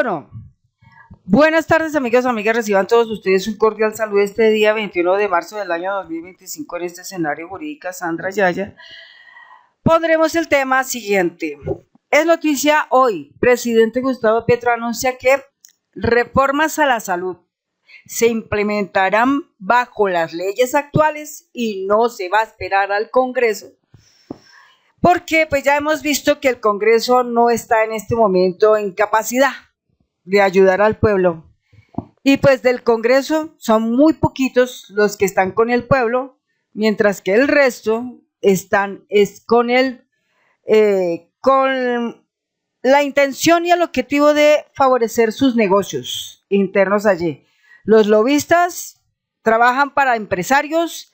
no? Buenas tardes, amigas, reciban todos ustedes un cordial saludo este día 21 de marzo del año 2025 en este escenario jurídica Sandra Yaya. Pondremos el tema siguiente. Es noticia hoy, presidente Gustavo Petro anuncia que reformas a la salud se implementarán bajo las leyes actuales y no se va a esperar al Congreso, porque pues ya hemos visto que el Congreso no está en este momento en capacidad de ayudar al pueblo. Y pues del Congreso son muy poquitos los que están con el pueblo, mientras que el resto están con la intención y el objetivo de favorecer sus negocios internos allí. Los lobistas trabajan para empresarios,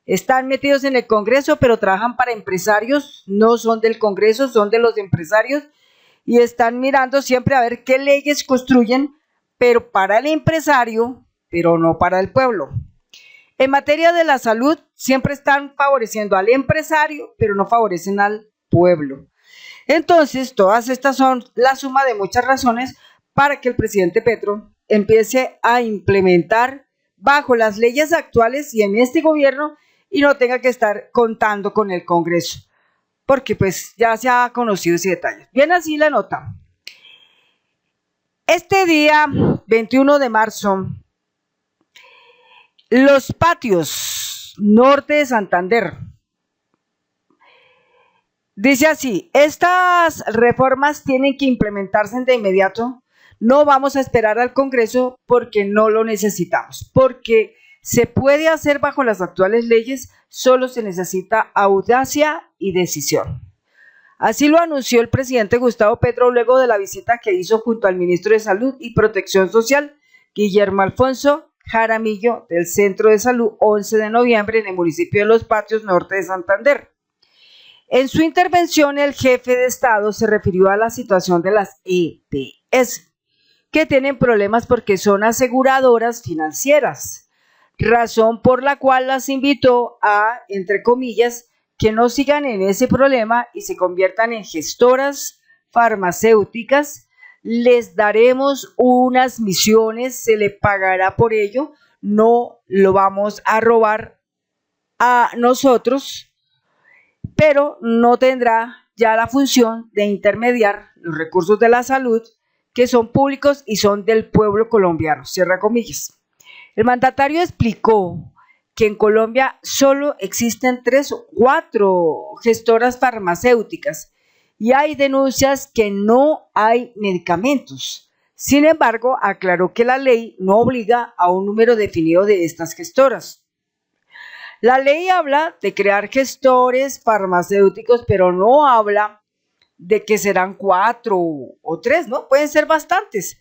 están metidos en el Congreso, pero trabajan para empresarios, no son del Congreso, son de los empresarios, y están mirando siempre a ver qué leyes construyen, pero para el empresario, pero no para el pueblo. En materia de la salud, siempre están favoreciendo al empresario, pero no favorecen al pueblo. Entonces, todas estas son la suma de muchas razones para que el presidente Petro empiece a implementar bajo las leyes actuales y en este gobierno y no tenga que estar contando con el Congreso, porque pues ya se ha conocido ese detalle. Bien, así la nota. Este día 21 de marzo, los patios norte de Santander, dice así: estas reformas tienen que implementarse de inmediato, no vamos a esperar al Congreso porque no lo necesitamos, porque se puede hacer bajo las actuales leyes, solo se necesita audacia y decisión. Así lo anunció el presidente Gustavo Petro luego de la visita que hizo junto al ministro de Salud y Protección Social, Guillermo Alfonso Jaramillo, del Centro de Salud 11 de noviembre en el municipio de Los Patios, norte de Santander. En su intervención, el jefe de Estado se refirió a la situación de las EPS, que tienen problemas porque son aseguradoras financieras, razón por la cual las invitó a, entre comillas, que no sigan en ese problema y se conviertan en gestoras farmacéuticas. Les daremos unas misiones, se le pagará por ello, no lo vamos a robar a nosotros, pero no tendrá ya la función de intermediar los recursos de la salud que son públicos y son del pueblo colombiano, cierra comillas. El mandatario explicó que en Colombia solo existen 3 o 4 gestoras farmacéuticas y hay denuncias que no hay medicamentos. Sin embargo, aclaró que la ley no obliga a un número definido de estas gestoras. La ley habla de crear gestores farmacéuticos, pero no habla de que serán 4 o 3, ¿no? Pueden ser bastantes,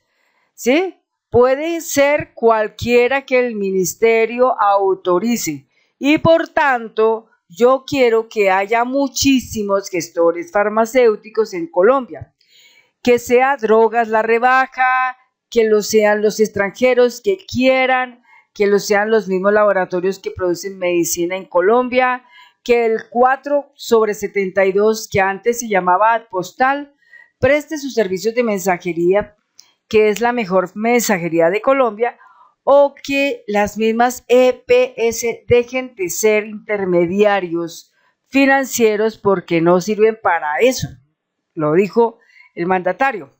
¿sí? Puede ser cualquiera que el ministerio autorice y por tanto yo quiero que haya muchísimos gestores farmacéuticos en Colombia, que sea Drogas La Rebaja, que lo sean los extranjeros que quieran, que lo sean los mismos laboratorios que producen medicina en Colombia, que el 4/72, que antes se llamaba Postal, preste sus servicios de mensajería, que es la mejor mensajería de Colombia, o que las mismas EPS dejen de ser intermediarios financieros porque no sirven para eso, lo dijo el mandatario.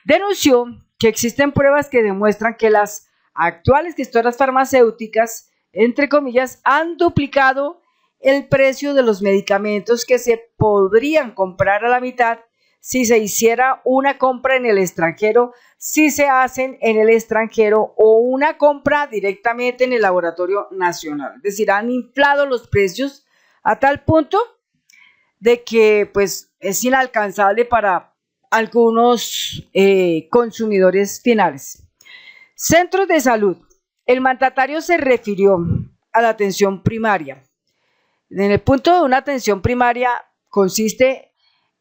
Denunció que existen pruebas que demuestran que las actuales gestoras farmacéuticas, entre comillas, han duplicado el precio de los medicamentos que se podrían comprar a la mitad si se hiciera una compra en el extranjero, si se hacen en el extranjero o una compra directamente en el laboratorio nacional. Es decir, han inflado los precios a tal punto de que pues es inalcanzable para algunos consumidores finales. Centros de salud. El mandatario se refirió a la atención primaria. En el punto de una atención primaria consiste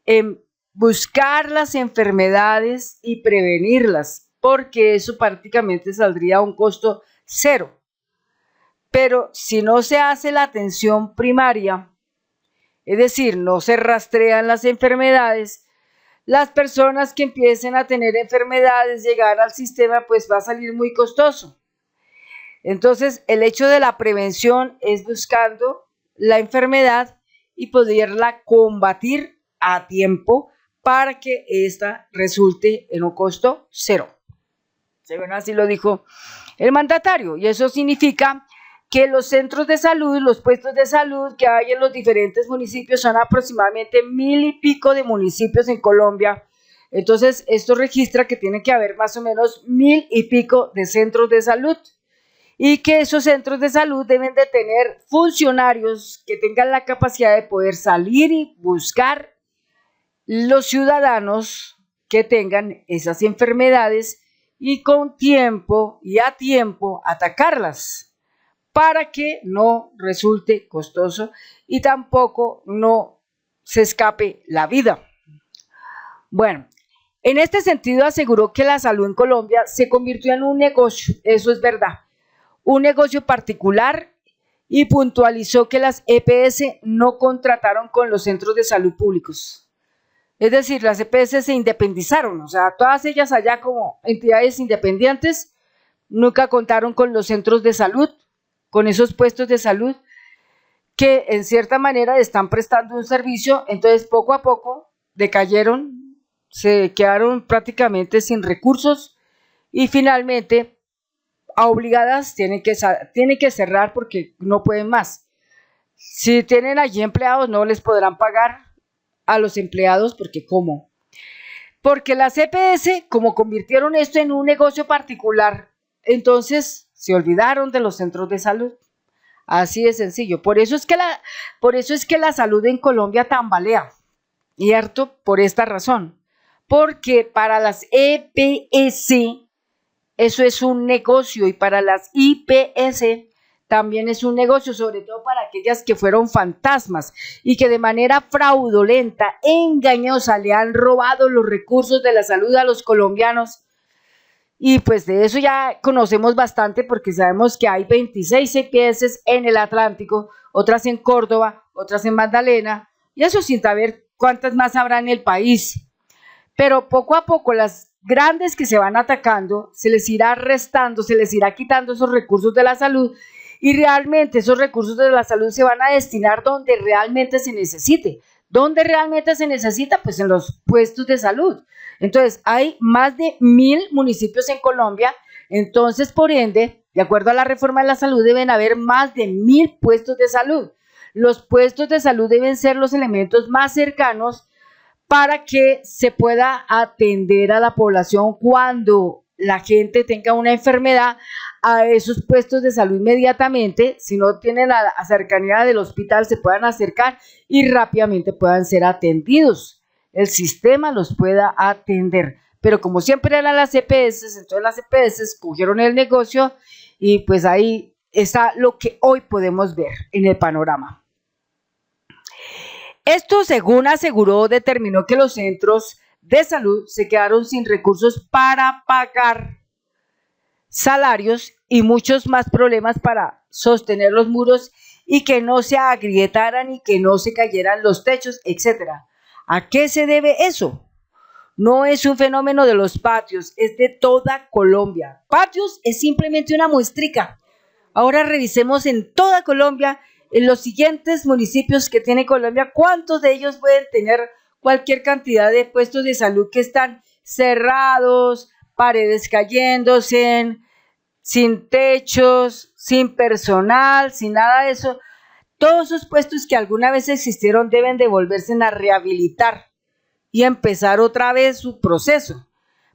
en buscar las enfermedades y prevenirlas, porque eso prácticamente saldría a un costo cero. Pero si no se hace la atención primaria, es decir, no se rastrean las enfermedades las personas que empiecen a tener enfermedades, llegar al sistema, pues va a salir muy costoso. Entonces, el hecho de la prevención es buscando la enfermedad y poderla combatir a tiempo para que ésta resulte en un costo cero. Según así lo dijo el mandatario, y eso significa que los centros de salud, los puestos de salud que hay en los diferentes municipios, son aproximadamente 1.000 y pico de municipios en Colombia. Entonces, esto registra que tiene que haber más o menos 1.000 y pico de centros de salud, y que esos centros de salud deben de tener funcionarios que tengan la capacidad de poder salir y buscar los ciudadanos que tengan esas enfermedades y con tiempo y a tiempo atacarlas para que no resulte costoso y tampoco no se escape la vida. Bueno, en este sentido aseguró que la salud en Colombia se convirtió en un negocio, eso es verdad, un negocio particular, y puntualizó que las EPS no contrataron con los centros de salud públicos. Es decir, las EPS se independizaron, o sea, todas ellas allá como entidades independientes, nunca contaron con los centros de salud, con esos puestos de salud que en cierta manera están prestando un servicio. Entonces poco a poco decayeron, se quedaron prácticamente sin recursos y finalmente obligadas tienen que cerrar porque no pueden más. Si tienen allí empleados, no les podrán pagar a los empleados porque ¿cómo? Porque las EPS, como convirtieron esto en un negocio particular, entonces se olvidaron de los centros de salud. Así de sencillo. Por eso es que la salud en Colombia tambalea, ¿cierto? Por esta razón. Porque para las EPS eso es un negocio, y para las IPS también es un negocio, sobre todo para aquellas que fueron fantasmas y que de manera fraudulenta, engañosa, le han robado los recursos de la salud a los colombianos. Y pues de eso ya conocemos bastante, porque sabemos que hay 26 EPS en el Atlántico, otras en Córdoba, otras en Magdalena, y eso sin saber cuántas más habrá en el país. Pero poco a poco las grandes que se van atacando, se les irá restando, se les irá quitando esos recursos de la salud, y realmente esos recursos de la salud se van a destinar donde realmente se necesite. ¿Dónde realmente se necesita? Pues en los puestos de salud. Entonces, hay más de 1.000 municipios en Colombia, entonces, por ende, de acuerdo a la reforma de la salud, deben haber más de 1.000 puestos de salud. Los puestos de salud deben ser los elementos más cercanos para que se pueda atender a la población cuando la gente tenga una enfermedad, a esos puestos de salud inmediatamente. Si no tienen la cercanía del hospital, se puedan acercar y rápidamente puedan ser atendidos. El sistema los pueda atender. Pero como siempre eran las EPS, entonces las EPS cogieron el negocio, y pues ahí está lo que hoy podemos ver en el panorama. Esto, según aseguró, determinó que los centros de salud se quedaron sin recursos para pagar salarios y muchos más problemas para sostener los muros y que no se agrietaran y que no se cayeran los techos, etcétera. ¿A qué se debe eso? No es un fenómeno de los patios, es de toda Colombia. Patios es simplemente una muestrica. Ahora revisemos en toda Colombia, en los siguientes municipios que tiene Colombia, cuántos de ellos pueden tener cualquier cantidad de puestos de salud que están cerrados, paredes cayéndose, sin techos, sin personal, sin nada de eso. Todos esos puestos que alguna vez existieron deben de volverse a rehabilitar y empezar otra vez su proceso,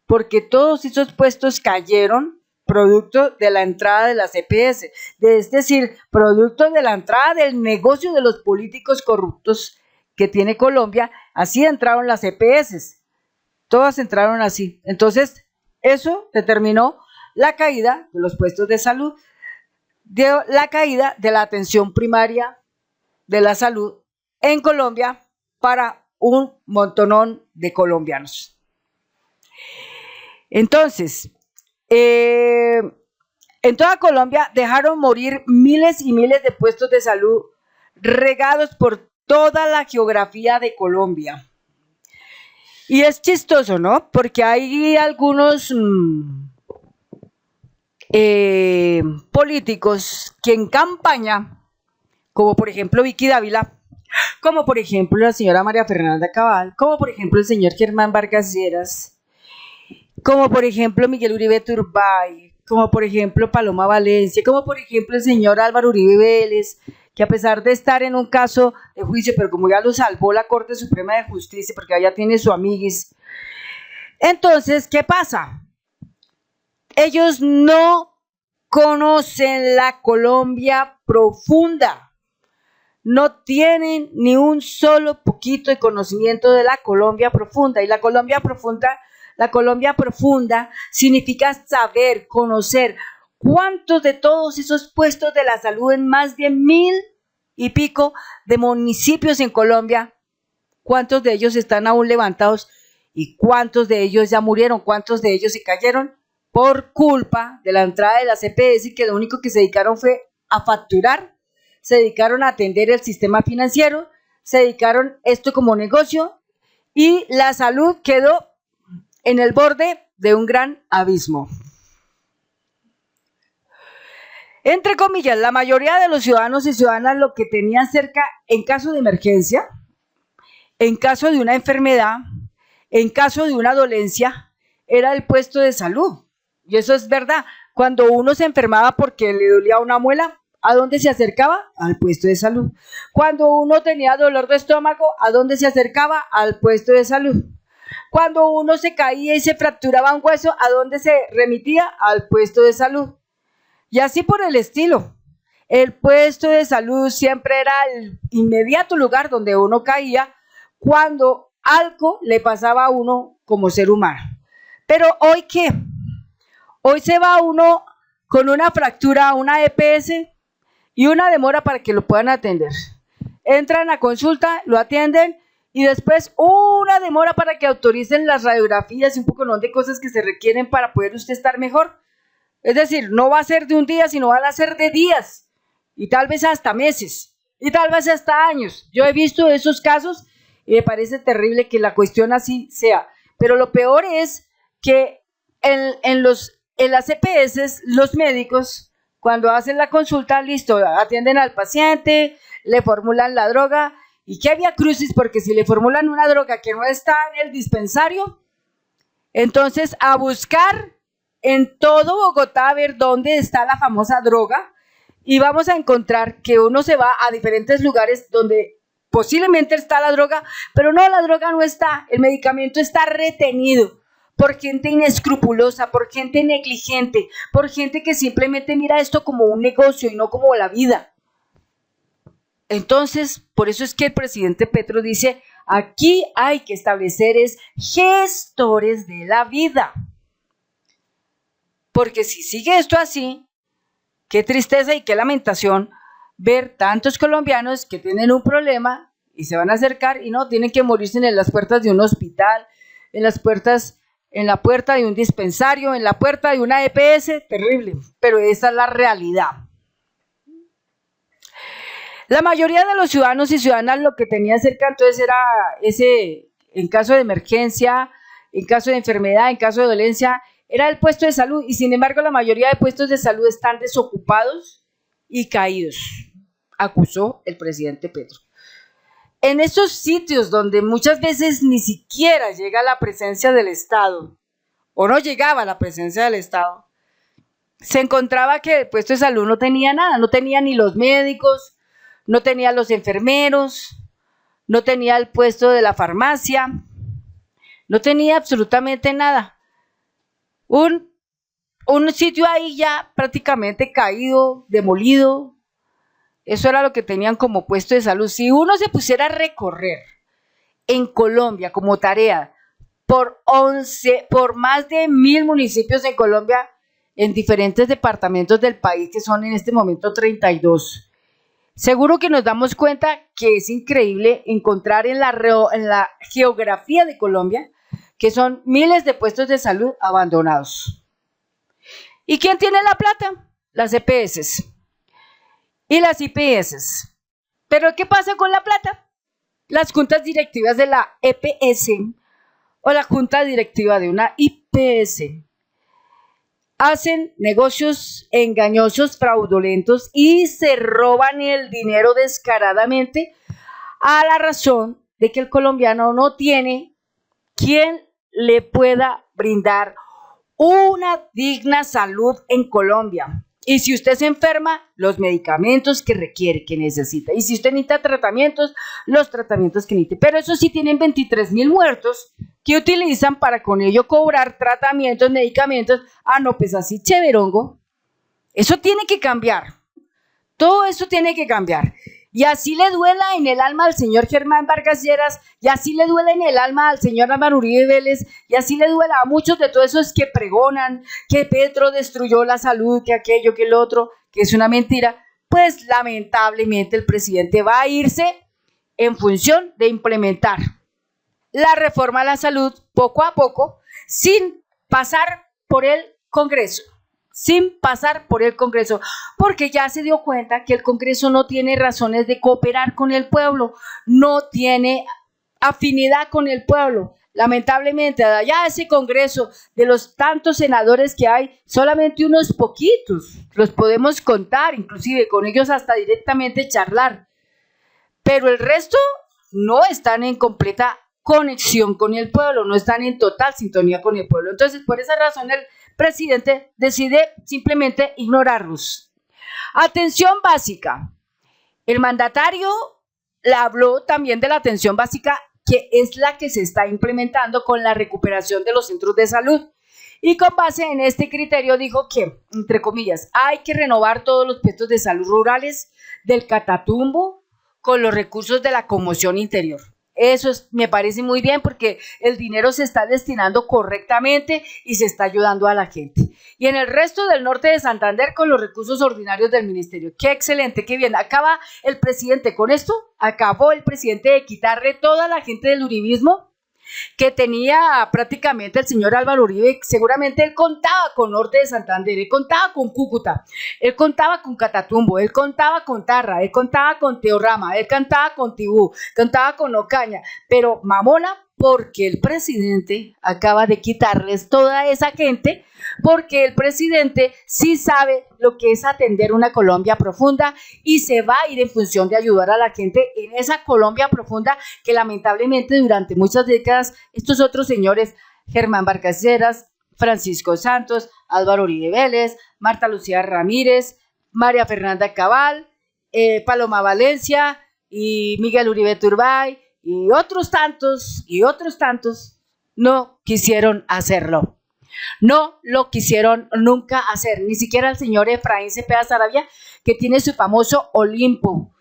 porque todos esos puestos cayeron producto de la entrada de las EPS, es decir, producto de la entrada del negocio de los políticos corruptos que tiene Colombia. Así entraron las EPS, todas entraron así. Entonces, eso determinó la caída de los puestos de salud, dio la caída de la atención primaria de la salud en Colombia para un montonón de colombianos. Entonces, en toda Colombia dejaron morir miles y miles de puestos de salud regados por toda la geografía de Colombia. Y es chistoso, ¿no? Porque hay algunos políticos que en campaña, como por ejemplo Vicky Dávila, como por ejemplo la señora María Fernanda Cabal, como por ejemplo el señor Germán Vargas Lleras, como por ejemplo Miguel Uribe Turbay, como por ejemplo Paloma Valencia, como por ejemplo el señor Álvaro Uribe Vélez, que a pesar de estar en un caso de juicio, pero como ya lo salvó la Corte Suprema de Justicia, porque allá tiene su amiguis, entonces, ¿qué pasa? Ellos no conocen la Colombia profunda, no tienen ni un solo poquito de conocimiento de la Colombia profunda. Y la Colombia profunda significa saber, conocer cuántos de todos esos puestos de la salud en más de 1,000 y pico de municipios en Colombia, cuántos de ellos están aún levantados y cuántos de ellos ya murieron, cuántos de ellos se cayeron por culpa de la entrada de las EPS, que lo único que se dedicaron fue a facturar, se dedicaron a atender el sistema financiero, se dedicaron esto como negocio y la salud quedó en el borde de un gran abismo. Entre comillas, la mayoría de los ciudadanos y ciudadanas lo que tenían cerca en caso de emergencia, en caso de una enfermedad, en caso de una dolencia, era el puesto de salud. Y eso es verdad. Cuando uno se enfermaba porque le dolía una muela, ¿a dónde se acercaba? Al puesto de salud. Cuando uno tenía dolor de estómago, ¿a dónde se acercaba? Al puesto de salud. Cuando uno se caía y se fracturaba un hueso, ¿a dónde se remitía? Al puesto de salud. Y así por el estilo. El puesto de salud siempre era el inmediato lugar donde uno caía cuando algo le pasaba a uno como ser humano. Pero hoy, ¿qué? Hoy se va uno con una fractura a una EPS y una demora para que lo puedan atender. Entran a consulta, lo atienden y después una demora para que autoricen las radiografías y un poco de cosas que se requieren para poder usted estar mejor. Es decir, no va a ser de un día, sino van a ser de días y tal vez hasta meses y tal vez hasta años. Yo he visto esos casos y me parece terrible que la cuestión así sea. Pero lo peor es que en las EPS, los médicos, cuando hacen la consulta, listo, atienden al paciente, le formulan la droga, y qué vía crucis, porque si le formulan una droga que no está en el dispensario, entonces a buscar en todo Bogotá a ver dónde está la famosa droga, y vamos a encontrar que uno se va a diferentes lugares donde posiblemente está la droga, pero no, la droga no está, el medicamento está retenido por gente inescrupulosa, por gente negligente, por gente que simplemente mira esto como un negocio y no como la vida. Entonces, por eso es que el presidente Petro dice, aquí hay que establecer gestores de la vida. Porque si sigue esto así, qué tristeza y qué lamentación ver tantos colombianos que tienen un problema y se van a acercar y no, tienen que morirse en las puertas de un hospital, en la puerta de un dispensario, en la puerta de una EPS, terrible, pero esa es la realidad. La mayoría de los ciudadanos y ciudadanas lo que tenían cerca entonces era en caso de emergencia, en caso de enfermedad, en caso de dolencia, era el puesto de salud y sin embargo la mayoría de puestos de salud están desocupados y caídos, acusó el presidente Petro. En esos sitios donde muchas veces ni siquiera llega la presencia del Estado, o no llegaba la presencia del Estado, se encontraba que el puesto de salud no tenía nada, no tenía ni los médicos, no tenía los enfermeros, no tenía el puesto de la farmacia, no tenía absolutamente nada. Un sitio ahí ya prácticamente caído, demolido. Eso era lo que tenían como puesto de salud. Si uno se pusiera a recorrer en Colombia como tarea por más de 1,000 municipios en Colombia, en diferentes departamentos del país, que son en este momento 32, seguro que nos damos cuenta que es increíble encontrar en la geografía de Colombia que son miles de puestos de salud abandonados. ¿Y quién tiene la plata? Las EPS y las IPS. ¿Pero qué pasa con la plata? Las juntas directivas de la EPS o la junta directiva de una IPS hacen negocios engañosos, fraudulentos y se roban el dinero descaradamente a la razón de que el colombiano no tiene quien le pueda brindar una digna salud en Colombia. Y si usted se enferma, los medicamentos que requiere, que necesita. Y si usted necesita tratamientos, los tratamientos que necesite. Pero eso sí, tienen 23.000 muertos que utilizan para con ello cobrar tratamientos, medicamentos. Ah, no, pues así chéverongo. Eso tiene que cambiar. Todo eso tiene que cambiar. Y así le duela en el alma al señor Germán Vargas Lleras, y así le duela en el alma al señor Álvaro Uribe Vélez, y así le duela a muchos de todos esos que pregonan que Petro destruyó la salud, que aquello, que el otro, que es una mentira. Pues lamentablemente el presidente va a irse en función de implementar la reforma a la salud poco a poco, sin pasar por el Congreso. Sin pasar por el Congreso, porque ya se dio cuenta que el Congreso no tiene razones de cooperar con el pueblo, no tiene afinidad con el pueblo. Lamentablemente, allá ese Congreso, de los tantos senadores que hay, solamente unos poquitos los podemos contar, inclusive con ellos hasta directamente charlar, pero el resto no están en completa conexión con el pueblo, no están en total sintonía con el pueblo. Entonces, por esa razón, el presidente decide simplemente ignorarlos. Atención básica. El mandatario le habló también de la atención básica, que es la que se está implementando con la recuperación de los centros de salud. Y con base en este criterio dijo que, entre comillas, hay que renovar todos los puestos de salud rurales del Catatumbo con los recursos de la conmoción interior. Eso me parece muy bien, porque el dinero se está destinando correctamente y se está ayudando a la gente. Y en el resto del norte de Santander con los recursos ordinarios del ministerio. Qué excelente, qué bien. Acaba el presidente con esto, acabó el presidente de quitarle toda la gente del uribismo que tenía prácticamente el señor Álvaro Uribe. Seguramente él contaba con Norte de Santander, él contaba con Cúcuta, él contaba con Catatumbo, él contaba con Tarra, él contaba con Teorrama, él contaba con Tibú, contaba con Ocaña, pero mamona, porque el presidente acaba de quitarles toda esa gente, porque el presidente sí sabe lo que es atender una Colombia profunda y se va a ir en función de ayudar a la gente en esa Colombia profunda que lamentablemente durante muchas décadas estos otros señores, Germán Vargas Lleras, Francisco Santos, Álvaro Uribe Vélez, Marta Lucía Ramírez, María Fernanda Cabal, Paloma Valencia y Miguel Uribe Turbay y otros tantos no quisieron hacerlo. No lo quisieron nunca hacer, ni siquiera el señor Efraín Cepeda Saravia, que tiene su famoso Olimpo,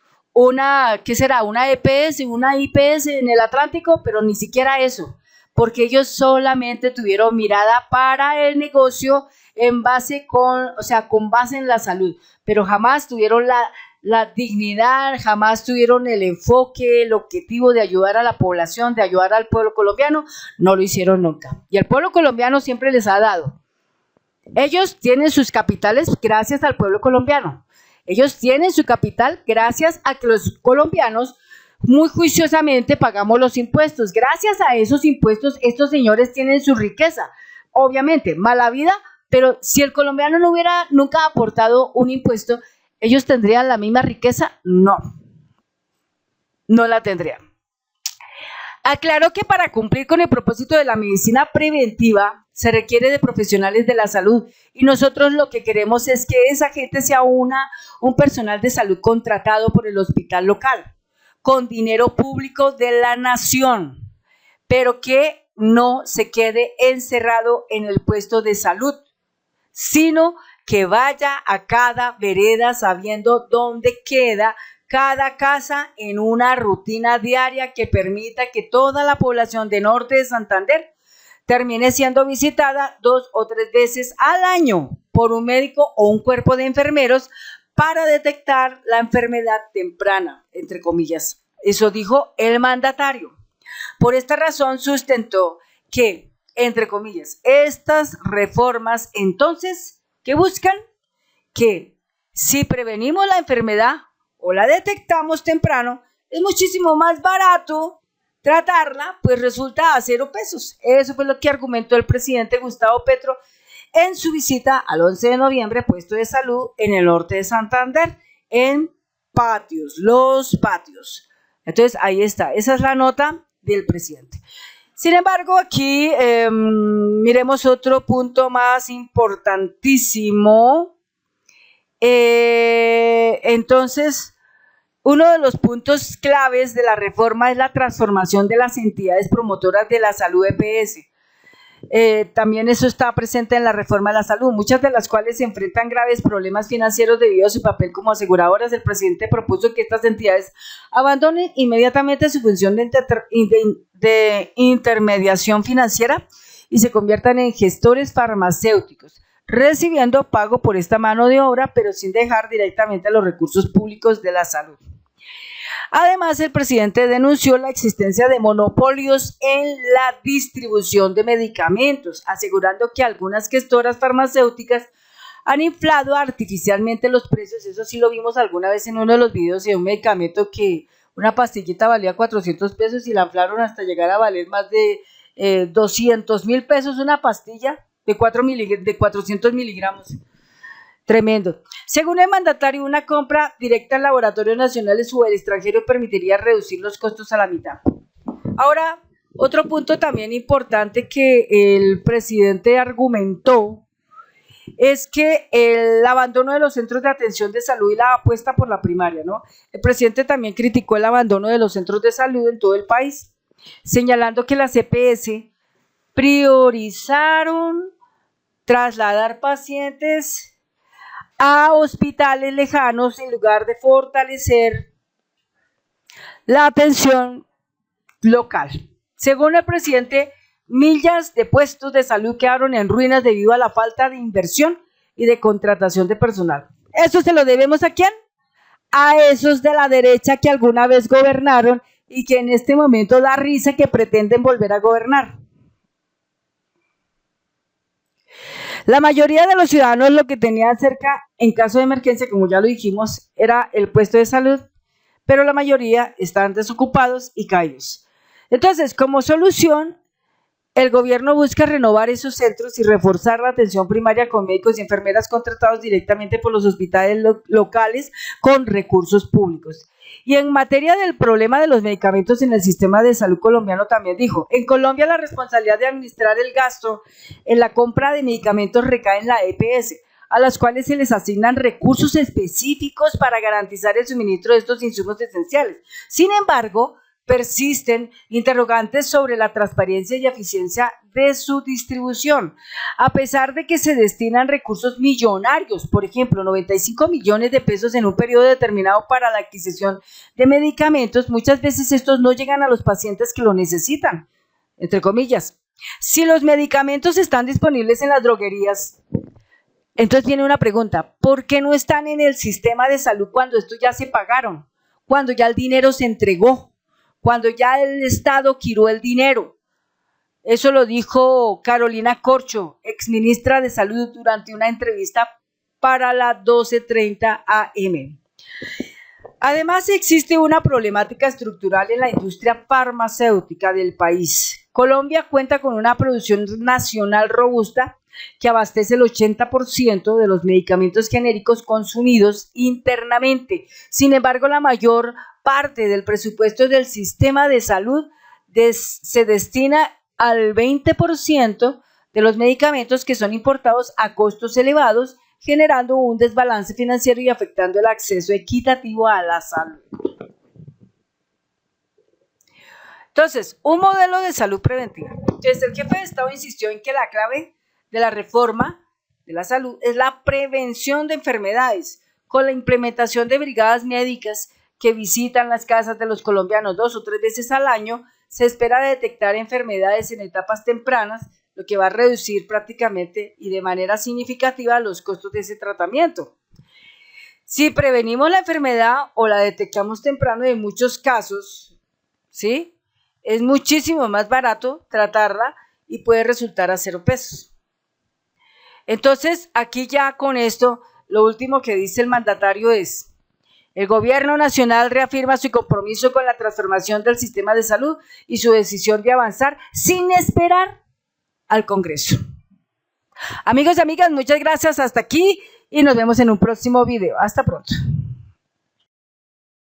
¿qué será? Una EPS, una IPS en el Atlántico, pero ni siquiera eso, porque ellos solamente tuvieron mirada para el negocio con base en la salud, pero jamás tuvieron la dignidad, jamás tuvieron el enfoque, el objetivo de ayudar a la población, de ayudar al pueblo colombiano. No lo hicieron nunca. Y el pueblo colombiano siempre les ha dado. Ellos tienen sus capitales gracias al pueblo colombiano. Ellos tienen su capital gracias a que los colombianos muy juiciosamente pagamos los impuestos. Gracias a esos impuestos, estos señores tienen su riqueza. Obviamente, mala vida, pero si el colombiano no hubiera nunca aportado un impuesto, ¿ellos tendrían la misma riqueza? No, no la tendrían. Aclaró que para cumplir con el propósito de la medicina preventiva se requiere de profesionales de la salud y nosotros lo que queremos es que esa gente sea un personal de salud contratado por el hospital local, con dinero público de la nación, pero que no se quede encerrado en el puesto de salud, sino que vaya a cada vereda sabiendo dónde queda cada casa en una rutina diaria que permita que toda la población de Norte de Santander termine siendo visitada 2 o 3 veces al año por un médico o un cuerpo de enfermeros para detectar la enfermedad temprana, entre comillas. Eso dijo el mandatario. Por esta razón sustentó que, entre comillas, estas reformas entonces, ¿qué buscan? Que si prevenimos la enfermedad o la detectamos temprano, es muchísimo más barato tratarla, pues resulta a 0 pesos. Eso fue lo que argumentó el presidente Gustavo Petro en su visita al 11 de noviembre a puesto de salud en el norte de Santander, en Patios, Los Patios. Entonces, ahí está, esa es la nota del presidente. Sin embargo, aquí miremos otro punto más importantísimo. Entonces, uno de los puntos claves de la reforma es la transformación de las entidades promotoras de la salud EPS. También eso está presente en la reforma de la salud, muchas de las cuales se enfrentan graves problemas financieros debido a su papel como aseguradoras. El presidente propuso que estas entidades abandonen inmediatamente su función de intermediación financiera y se conviertan en gestores farmacéuticos, recibiendo pago por esta mano de obra, pero sin dejar directamente los recursos públicos de la salud. Además, el presidente denunció la existencia de monopolios en la distribución de medicamentos, asegurando que algunas gestoras farmacéuticas han inflado artificialmente los precios. Eso sí lo vimos alguna vez en uno de los videos de un medicamento que una pastillita valía 400 pesos y la inflaron hasta llegar a valer más de 200.000 pesos una pastilla de 400 miligramos. Tremendo. Según el mandatario, una compra directa en laboratorios nacionales o del extranjero permitiría reducir los costos a la mitad. Ahora, otro punto también importante que el presidente argumentó es que el abandono de los centros de atención de salud y la apuesta por la primaria, ¿no? El presidente también criticó el abandono de los centros de salud en todo el país, señalando que las EPS priorizaron trasladar pacientes a hospitales lejanos en lugar de fortalecer la atención local. Según el presidente, millas de puestos de salud quedaron en ruinas debido a la falta de inversión y de contratación de personal. ¿Eso se lo debemos a quién? A esos de la derecha que alguna vez gobernaron y que en este momento da risa que pretenden volver a gobernar. La mayoría de los ciudadanos lo que tenían cerca en caso de emergencia, como ya lo dijimos, era el puesto de salud, pero la mayoría están desocupados y caídos. Entonces, como solución, el gobierno busca renovar esos centros y reforzar la atención primaria con médicos y enfermeras contratados directamente por los hospitales locales con recursos públicos. Y en materia del problema de los medicamentos en el sistema de salud colombiano también dijo, en Colombia la responsabilidad de administrar el gasto en la compra de medicamentos recae en la EPS, a las cuales se les asignan recursos específicos para garantizar el suministro de estos insumos esenciales. Sin embargo, persisten interrogantes sobre la transparencia y eficiencia de su distribución. A pesar de que se destinan recursos millonarios, por ejemplo, 95 millones de pesos en un periodo determinado para la adquisición de medicamentos, muchas veces estos no llegan a los pacientes que lo necesitan, entre comillas. Si los medicamentos están disponibles en las droguerías, entonces viene una pregunta, ¿por qué no están en el sistema de salud cuando estos ya se pagaron? Cuando ya el dinero se entregó, cuando ya el Estado quitó el dinero. Eso lo dijo Carolina Corcho, exministra de Salud, durante una entrevista para la 12:30 AM. Además, existe una problemática estructural en la industria farmacéutica del país. Colombia cuenta con una producción nacional robusta que abastece el 80% de los medicamentos genéricos consumidos internamente. Sin embargo, la mayor parte del presupuesto del sistema de salud se destina al 20% de los medicamentos que son importados a costos elevados, generando un desbalance financiero y afectando el acceso equitativo a la salud. Entonces, un modelo de salud preventiva. Entonces, el jefe de Estado insistió en que la clave de la reforma de la salud es la prevención de enfermedades, con la implementación de brigadas médicas que visitan las casas de los colombianos 2 o 3 veces al año. Se espera detectar enfermedades en etapas tempranas, lo que va a reducir prácticamente y de manera significativa los costos de ese tratamiento. Si prevenimos la enfermedad o la detectamos temprano, en muchos casos, ¿sí?, es muchísimo más barato tratarla y puede resultar a 0 pesos. Entonces, aquí ya con esto, lo último que dice el mandatario es, El gobierno nacional reafirma su compromiso con la transformación del sistema de salud y su decisión de avanzar sin esperar al Congreso. Amigos y amigas, muchas gracias hasta aquí y nos vemos en un próximo video. Hasta pronto.